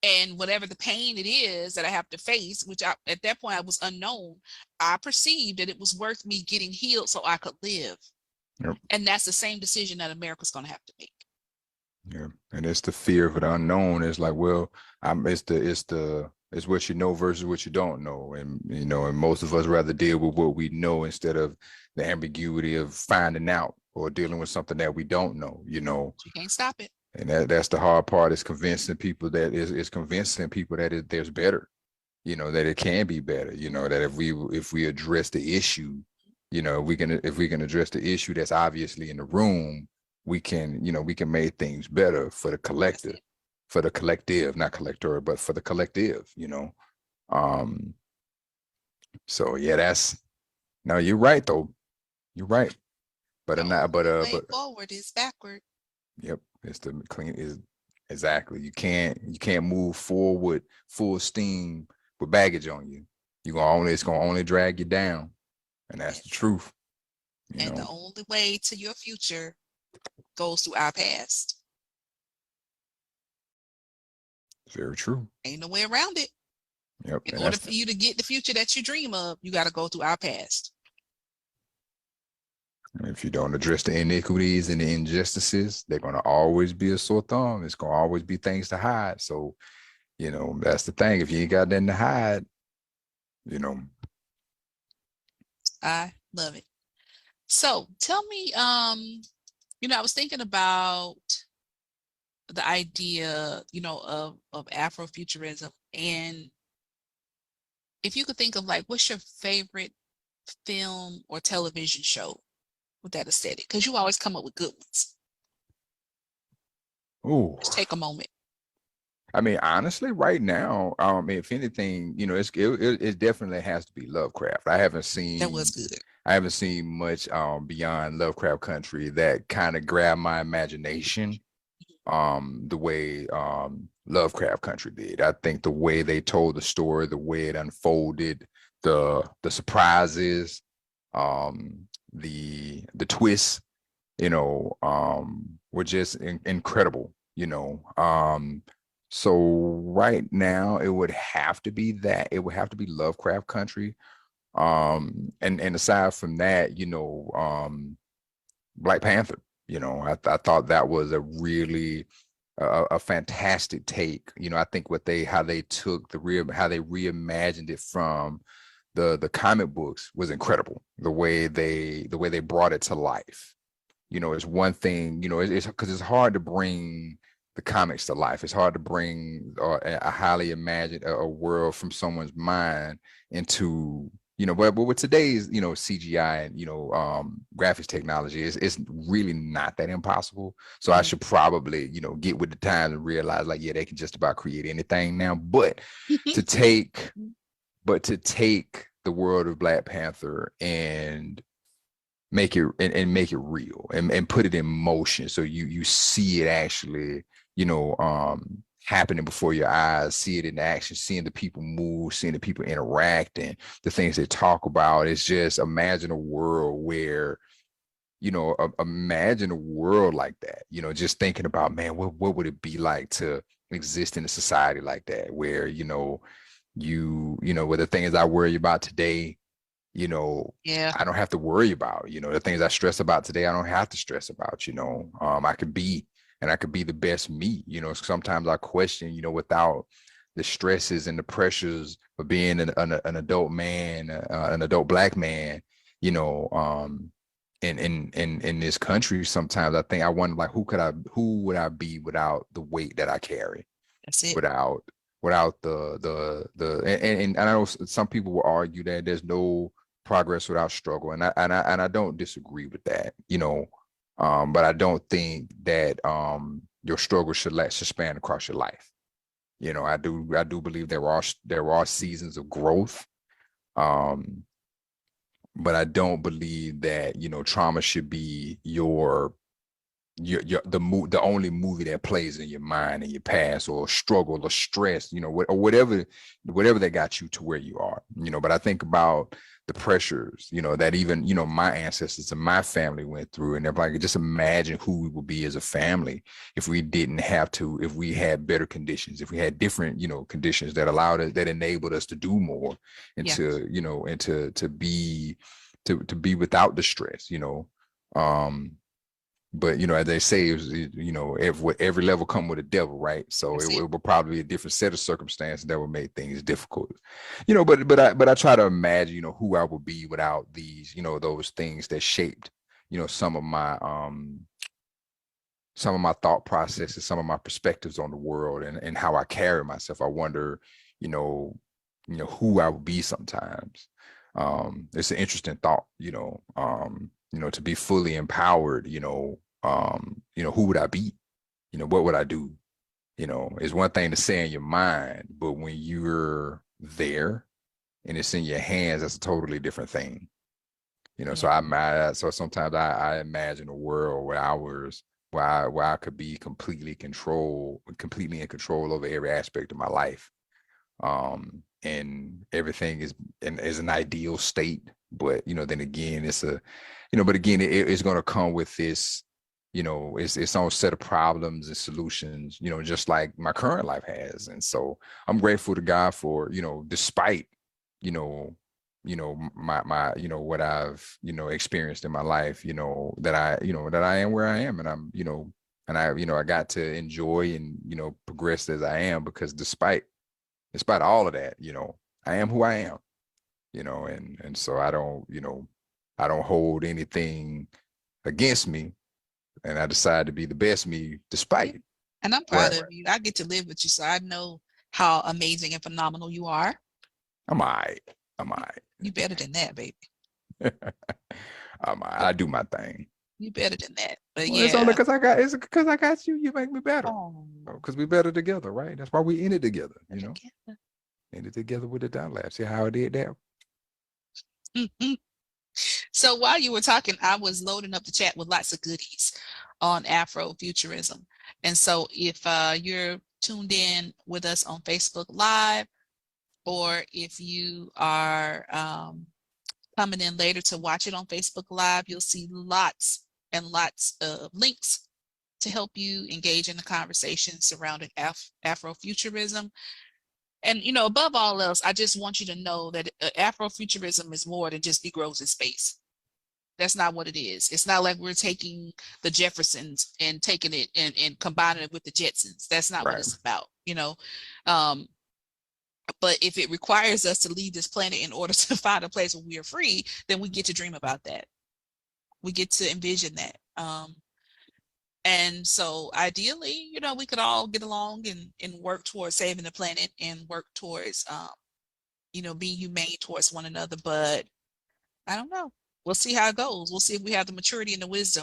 And whatever the pain it is that I have to face, which at that point I was unknown, I perceived that it was worth me getting healed so I could live. Yep. And that's the same decision that America's going to have to make. Yeah, and it's the fear of the unknown. It's like, well, it's what you know versus what you don't know, and you know, and most of us rather deal with what we know instead of the ambiguity of finding out or dealing with something that we don't know. You know, you can't stop it. And that's the hard part, is convincing people that there's better, you know, that it can be better, you know, that if we address the issue, you know, if we can address the issue that's obviously in the room, we can make things better for the collective, not collector, but for the collective, you know. So yeah, no, you're right though. You're right. But forward is backward. Yep. It's the clean is exactly. You can't move forward full steam with baggage on you. It's gonna only drag you down. And that's the truth. And the only way to your future goes through our past. Very true. Ain't no way around it. Yep. In order for you to get the future that you dream of, you got to go through our past. If you don't address the iniquities and the injustices, they're going to always be a sore thumb. It's going to always be things to hide. So, you know, that's the thing. If you ain't got nothing to hide, you know. I love it. So tell me, you know, I was thinking about the idea, you know, of Afrofuturism, and if you could think of like, what's your favorite film or television show with that aesthetic? Because you always come up with good ones. Oh, just take a moment. I mean, honestly, right now, if anything, you know, it definitely has to be Lovecraft. I haven't seen that was good. I haven't seen much beyond Lovecraft Country that kind of grabbed my imagination the way Lovecraft Country did. I think the way they told the story, the way it unfolded, the surprises, the twists, you know, were just incredible, you know. So right now it would have to be that. It would have to be Lovecraft Country. And aside from that, you know, Black Panther. You know, I thought that was a really a fantastic take. You know, I think how they reimagined it from the comic books was incredible. The way they brought it to life. You know, it's one thing. You know, it's because it's hard to bring the comics to life. It's hard to bring a highly imagined a world from someone's mind into, you know, but with today's, you know, CGI and, you know, graphics technology, it's really not that impossible. So I should probably, you know, get with the times and realize, like, yeah, they can just about create anything now. But to take the world of Black Panther and make it real and put it in motion, so you see it actually, you know, happening before your eyes, see it in action, seeing the people move, seeing the people interact and the things they talk about. It's just, imagine a world where, you know, imagine a world like that, you know, just thinking about, man, what would it be like to exist in a society like that, where, you know, where the things I worry about today, you know, I don't have to worry about, you know, the things I stress about today, I don't have to stress about, you know. I could be the best me, you know. Sometimes I question, you know, without the stresses and the pressures of being an adult man, an adult Black man, you know, in this country. Sometimes I wonder, like, who would I be without the weight that I carry? That's it. Without and I know some people will argue that there's no progress without struggle, and I don't disagree with that, you know. But I don't think that your struggle should span across your life. You know, I do believe there are seasons of growth. But I don't believe that, you know, trauma should be the only movie that plays in your mind and your past, or struggle or stress, you know, or whatever that got you to where you are, you know. But I think about the pressures, you know, that even, you know, my ancestors and my family went through, and everybody could just imagine who we would be as a family if we had better conditions, if we had different, you know, conditions that enabled us to do more, and to, you know, and to be without the stress, you know. But, you know, as they say, you know, every level come with a devil, right? So it would probably be a different set of circumstances that would make things difficult, you know. But I try to imagine, you know, who I would be without these, you know, those things that shaped, you know, some of my thought processes, some of my perspectives on the world, and how I carry myself. I wonder, you know, who I would be sometimes. It's an interesting thought, you know, to be fully empowered, you know, who would I be? You know, what would I do? You know, it's one thing to say in your mind, but when you're there and it's in your hands, that's a totally different thing. You know, so sometimes I imagine a world where I could be completely in control over every aspect of my life. And everything is an ideal state, but, you know, then again, it's going to come with this, you know, its own set of problems and solutions, you know, just like my current life has. And so I'm grateful to God for, you know, despite, you know, my you know, what I've, you know, experienced in my life, you know, that I am where I am, and I'm, you know, and I got to enjoy and, you know, progress as I am, because despite all of that, you know, I am who I am, you know. And so I don't hold anything against me, and I decide to be the best me despite. And I'm proud of you. I get to live with you, so I know how amazing and phenomenal you are. I'm all right. You better than that, baby. I do my thing. You better than that. But well, it's only because I got you. You make me better. Because we better together, right? That's why we in it together. You know, in it together with the Dunlaps. See how I did that? So while you were talking, I was loading up the chat with lots of goodies on Afrofuturism. And so if you're tuned in with us on Facebook Live, or if you are coming in later to watch it on Facebook Live, you'll see lots and lots of links to help you engage in the conversation surrounding Afrofuturism. And, you know, above all else, I just want you to know that Afrofuturism is more than just Negroes in space. That's not what it is. It's not like we're taking the Jeffersons and taking it and combining it with the Jetsons. That's not what it's about, you know. But if it requires us to leave this planet in order to find a place where we are free, then we get to dream about that. We get to envision that. And so ideally, you know, we could all get along and work towards saving the planet and work towards, you know, being humane towards one another. But I don't know. We'll see how it goes. We'll see if we have the maturity and the wisdom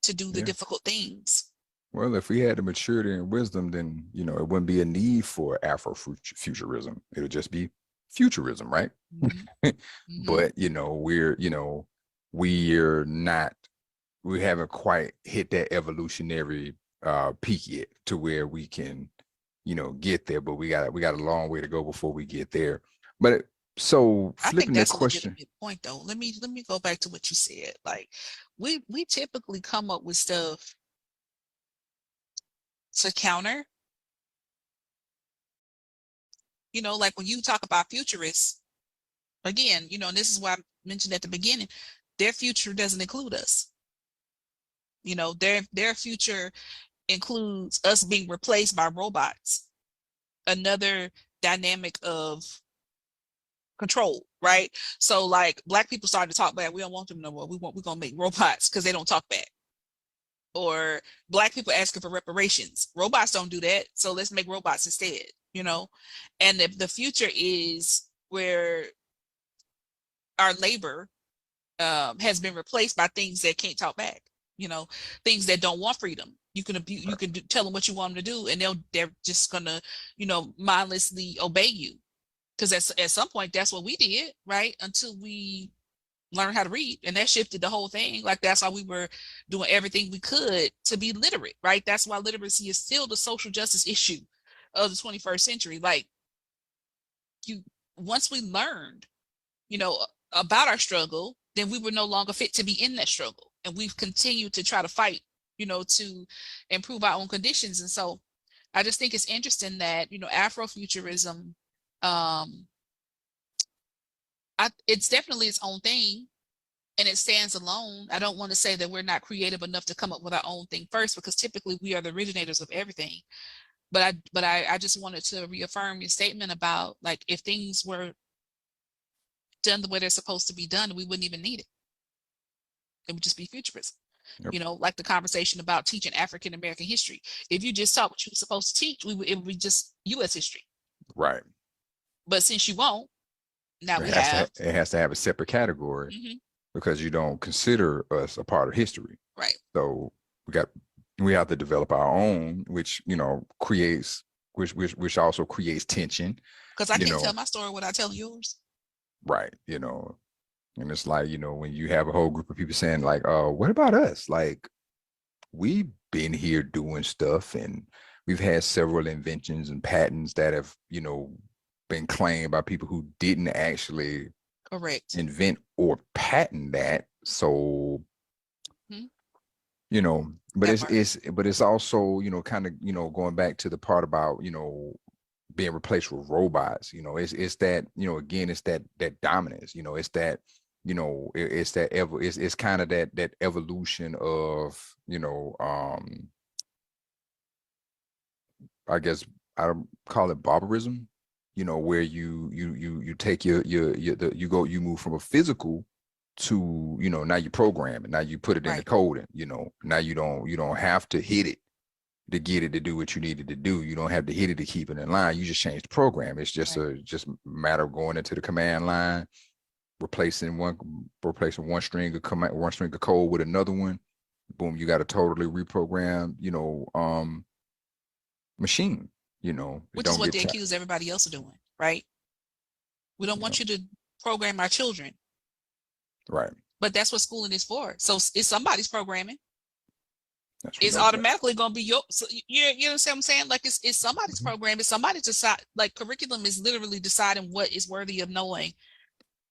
to do the difficult things. Well, if we had the maturity and wisdom, then, you know, it wouldn't be a need for Afrofuturism. It would just be futurism, right? But, you know, we haven't quite hit that evolutionary peak yet to where we can, you know, get there, but we got a long way to go before we get there. But so flipping that question, a legitimate point though. Let me go back to what you said. Like we typically come up with stuff to counter. You know, like when you talk about futurists, again, you know, and this is why I mentioned at the beginning, their future doesn't include us. You know, their future includes us being replaced by robots. Another dynamic of control, right? So like Black people started to talk back. We don't want them no more. We're gonna make robots because they don't talk back. Or Black people asking for reparations. Robots don't do that, so let's make robots instead, you know? And the future is where our labor has been replaced by things that can't talk back, you know, things that don't want freedom. You can tell them what you want them to do, and they're just gonna, you know, mindlessly obey you. Because at some point, that's what we did, right? Until we learned how to read, and that shifted the whole thing. Like that's why we were doing everything we could to be literate, right? That's why literacy is still the social justice issue of the 21st century. Like once we learned, you know, about our struggle, then we were no longer fit to be in that struggle, and we've continued to try to fight, you know, to improve our own conditions. And so, I just think it's interesting that, you know, Afrofuturism. It's definitely its own thing and it stands alone. I don't want to say that we're not creative enough to come up with our own thing first, because typically we are the originators of everything. But I just wanted to reaffirm your statement about, like, if things were done the way they're supposed to be done, we wouldn't even need it. It would just be futurism. You know, like the conversation about teaching African American history. If you just taught what you were supposed to teach, it would be just U.S. history. Right. But since you won't, now it has to have a separate category because you don't consider us a part of history. Right. So we have to develop our own, which, you know, which also creates tension. Because I can't tell my story without telling yours. Right. You know, and it's like, you know, when you have a whole group of people saying like, what about us? Like, we've been here doing stuff, and we've had several inventions and patents that have, you know, been claimed by people who didn't actually invent or patent that. So, you know, but it's also, you know, kind of, you know, going back to the part about, you know, being replaced with robots. You know, it's that, you know, again, it's that dominance. You know, it's that, you know, it's kind of that evolution of, you know, I guess I don't call it barbarism, you know, where you take you move from a physical to, you know, now you program it, now you put it in the coding, you know, now you don't have to hit it to get it to do what you needed to do. You don't have to hit it to keep it in line. You just change the program. It's just a matter of going into the command line, replacing one string of command, one string of code with another one. Boom, you got a totally reprogrammed, you know, machine, you know. Which is what they accuse everybody else of doing, right? We don't want you to program our children. Right. But that's what schooling is for. So it's somebody's programming. It's automatically going to be your, so you know what I'm saying? Like it's somebody's program. It's somebody's decide, like curriculum is literally deciding what is worthy of knowing,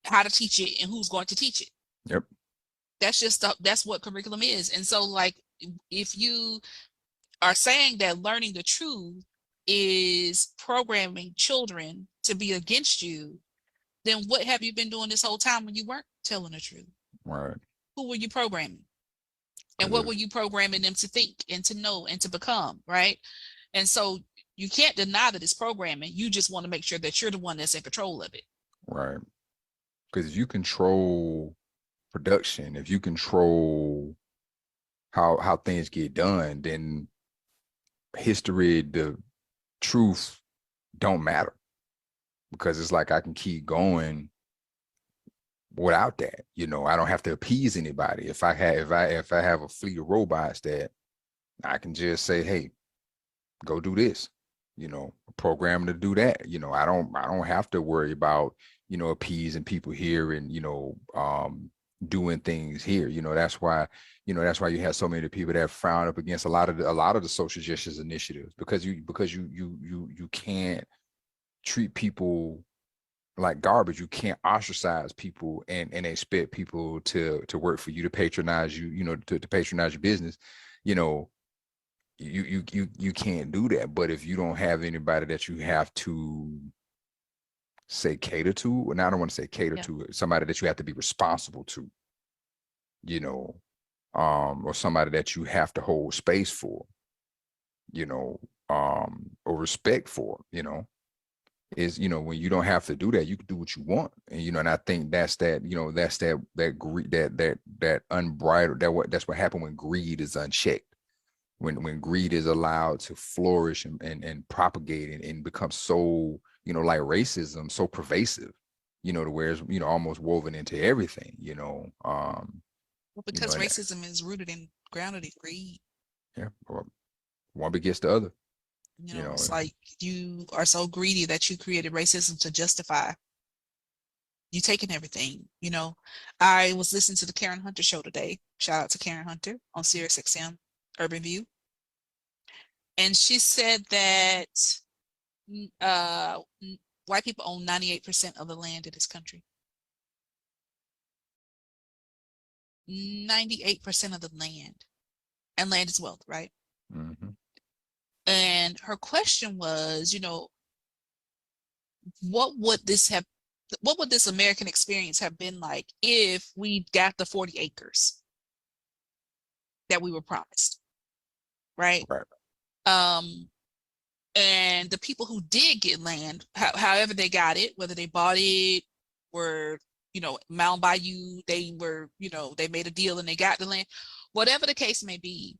how to teach it, and who's going to teach it. Yep. That's what curriculum is. And so, like, if you are saying that learning the truth is programming children to be against you, then what have you been doing this whole time when you weren't telling the truth? Right. who were you programming? And what were you programming them to think and to know and to become, right? And so you can't deny that it's programming. You just want to make sure that you're the one that's in control of it. Right. Because if you control production, if you control how things get done, then history, the truth don't matter. Because it's like I can keep going without that. You know, I don't have to appease anybody. If I have a fleet of robots that I can just say, hey, go do this, you know, program to do that. You know, I don't have to worry about, you know, appeasing people here and, you know, doing things here. You know, that's why you have so many people that frown up against a lot of the social justice initiatives, because you can't treat people like garbage. You can't ostracize people and expect people to work for you, to patronize you, you know, to patronize your business. You know, you can't do that. But if you don't have anybody that you have to say cater to, and I don't want to say cater to, somebody that you have to be responsible to, you know, or somebody that you have to hold space for, you know, or respect for, you know, is, you know, when you don't have to do that, you can do what you want. And, you know, and I think that's that, you know, that's that greed, that unbridled, that's what happened when greed is unchecked. When greed is allowed to flourish and propagate and become so, you know, like racism, so pervasive, you know, to where it's, you know, almost woven into everything, you know. Well, because you know, racism is rooted and grounded in greed. Yeah, or one begets the other. You know, it's like you are so greedy that you created racism to justify you taking everything. You know, I was listening to the Karen Hunter show today. Shout out to Karen Hunter on SiriusXM Urban View. And she said that white people own 98% of the land in this country. 98% of the land. And land is wealth, right? Mm-hmm. And her question was, you know, what would this American experience have been like if we got the 40 acres that we were promised, right? And the people who did get land, however they got it, whether they bought it, were, you know, Mound Bayou, they were, you know, they made a deal and they got the land, whatever the case may be,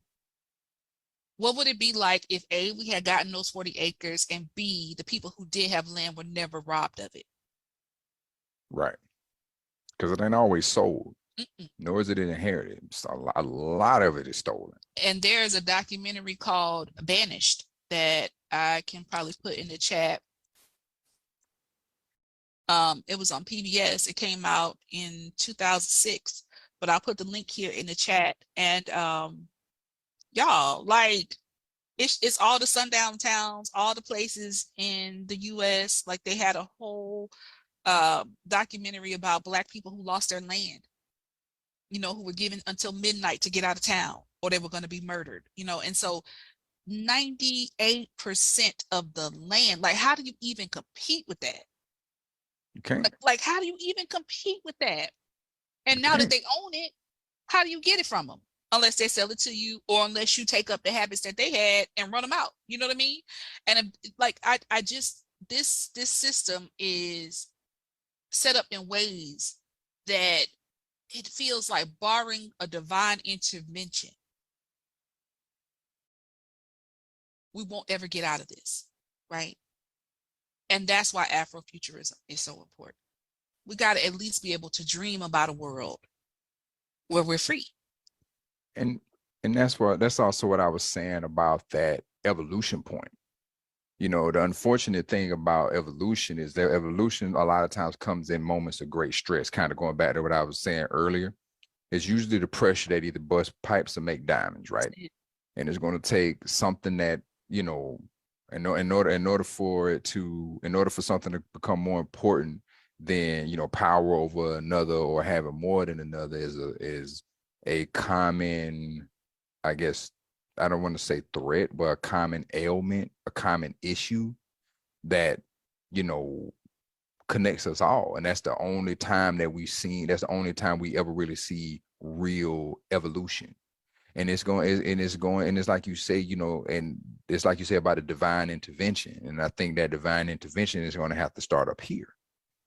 what would it be like if A, we had gotten those 40 acres, and B, the people who did have land were never robbed of it? Right. Because it ain't always sold, nor is it inherited. A lot of it is stolen. And there's a documentary called Banished that I can probably put in the chat. It was on PBS. It came out in 2006, but I'll put the link here in the chat. And y'all, like, it's all the sundown towns, all the places in the US. Like, they had a whole documentary about Black people who lost their land, you know, who were given until midnight to get out of town or they were going to be murdered, you know. And so 98% of the land, like, how do you even compete with that? You can't. Like, how do you even compete with that? And now that they own it, how do you get it from them? Unless they sell it to you, or unless you take up the habits that they had and run them out. You know what I mean? And like, I just, this system is set up in ways that it feels like barring a divine intervention, we won't ever get out of this, right? And that's why Afrofuturism is so important. We got to at least be able to dream about a world where we're free. And that's also what I was saying about that evolution point. You know, the unfortunate thing about evolution is that evolution a lot of times comes in moments of great stress, kind of going back to what I was saying earlier. It's usually the pressure that either bust pipes or make diamonds, right? And it's going to take something that, you know, in order for something to become more important than, you know, power over another or having more than another is a common, I guess, I don't want to say threat, but a common ailment, a common issue that, you know, connects us all. And that's the only time we ever really see real evolution. And it's like you say, you know, and it's like you say about a divine intervention. And I think that divine intervention is going to have to start up here,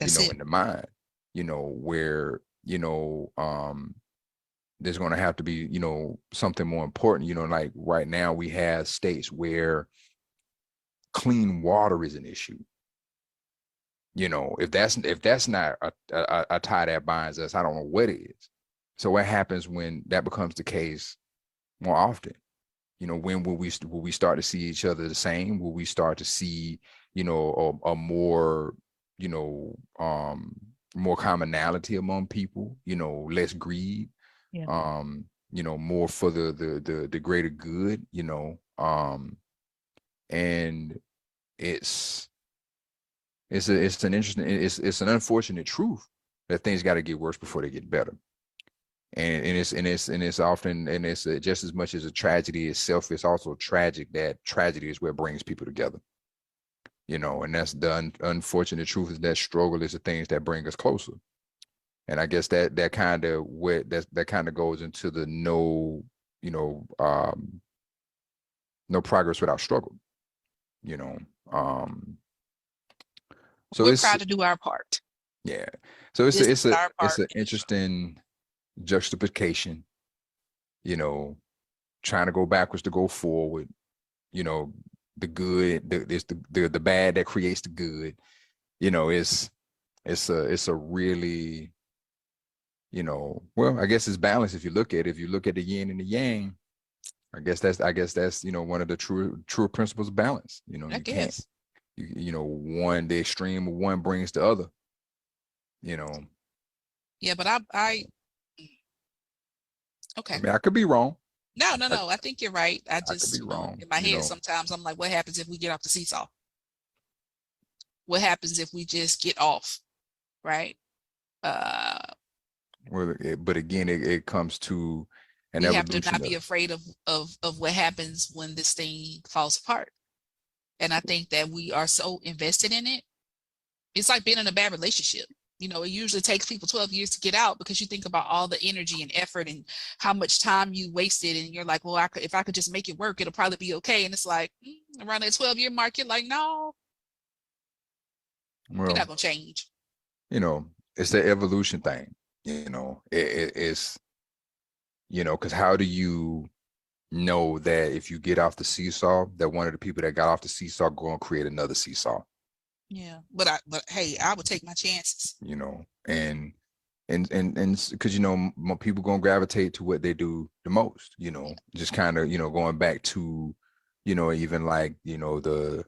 That's you know, it. in the mind, you know, where, you know, there's going to have to be, you know, something more important, you know, like right now we have states where clean water is an issue. You know, if that's not a tie that binds us, I don't know what is. So what happens when that becomes the case more often? You know, when will we start to see each other the same? Will we start to see, you know, a more, you know, more commonality among people, you know, less greed, Yeah. you know, more for the greater good, you know, and it's an unfortunate truth that things got to get worse before they get better. And it's often, and it's just as much as a tragedy itself, it's also tragic that tragedy is what brings people together. You know, and that's the unfortunate truth is that struggle is the things that bring us closer. And I guess that kind of goes into the no progress without struggle. You know, so We're proud to do our part. Yeah. So it's an interesting juxtaposition, you know, trying to go backwards to go forward, you know, the good, the bad that creates the good, you know, it's a really, you know, well, I guess it's balanced if you look at the yin and the yang. I guess that's, you know, one of the true principles of balance. You know, can't, you know, the extreme of one brings the other, you know. Yeah, but I okay. I mean, I could be wrong. No. I think you're right. I just, could be wrong. In my head, sometimes I'm like, what happens if we get off the seesaw? What happens if we just get off? Right. Well, but again, it comes to an we evolution. have to not be afraid of what happens when this thing falls apart. And I think that we are so invested in it. It's like being in a bad relationship. You know, it usually takes people 12 years to get out because you think about all the energy and effort and how much time you wasted. And you're like, well, if I could just make it work, it'll probably be okay. And it's like around that 12-year mark, you're like, no, you're not going to change. You know, it's the evolution thing. You know, it's, you know, because how do you know that if you get off the seesaw, that one of the people that got off the seesaw going to create another seesaw? Yeah, but hey, I would take my chances. You know, and because, you know, more people gonna gravitate to what they do the most. You know, just kind of, you know, going back to, you know, even like, you know, the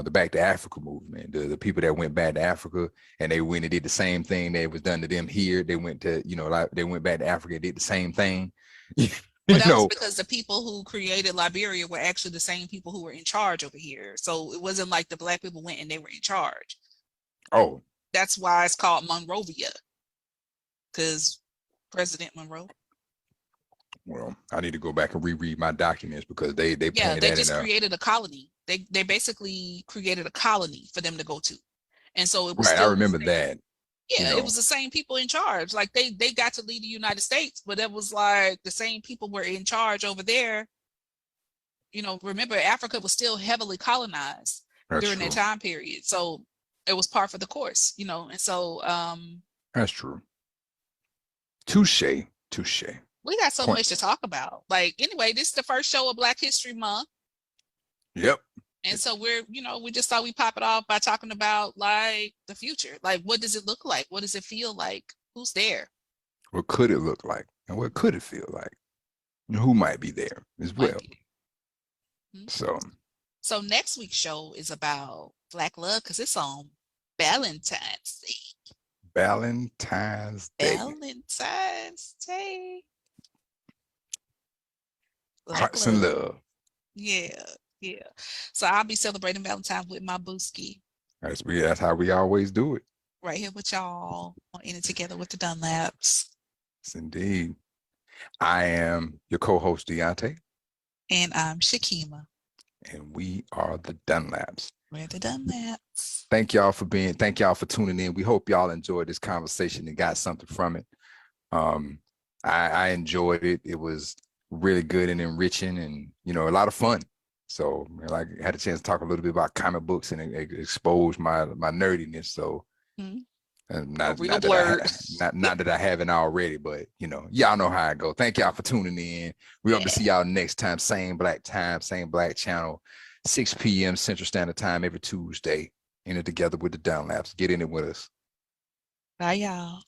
Back to Africa movement, the people that went back to Africa and they went and did the same thing that was done to them here. They went to, you know, like they went back to Africa and did the same thing. Well, that was because the people who created Liberia were actually the same people who were in charge over here. So it wasn't like the Black people went and they were in charge. Oh, that's why it's called Monrovia, because President Monroe. Well, I need to go back and reread my documents because they just created a colony. They basically created a colony for them to go to, and so it was right. I remember that. Yeah, it was the same people in charge. Like they got to lead the United States, but it was like the same people were in charge over there. You know, remember Africa was still heavily colonized during that time period, so it was par for the course. You know, and so that's true. Touche. We got so much to talk about. Like, anyway, this is the first show of Black History Month. Yep. And so we just thought we'd pop it off by talking about like the future. Like, what does it look like? What does it feel like? Who's there? What could it look like? And what could it feel like? And who might be there as well? So next week's show is about Black love because it's on Valentine's Day. Valentine's Day. Hearts and love. Yeah. So I'll be celebrating Valentine's with my booski. That's how we always do it. Right here with y'all on In It Together with the Dunlaps. Yes, indeed. I am your co-host, Deante. And I'm Shekema. And we are the Dunlaps. We're the Dunlaps. Thank y'all for tuning in. We hope y'all enjoyed this conversation and got something from it. I enjoyed it. It was really good and enriching, and you know, a lot of fun. So like, I had a chance to talk a little bit about comic books and expose my nerdiness. So A real blerd. not that I haven't already, but you know, y'all know how I go. Thank y'all for tuning in. We hope to see y'all next time. Same black time, same black channel, 6 p.m. Central Standard Time every Tuesday. In it together with the Dunlaps. Get in it with us. Bye, y'all.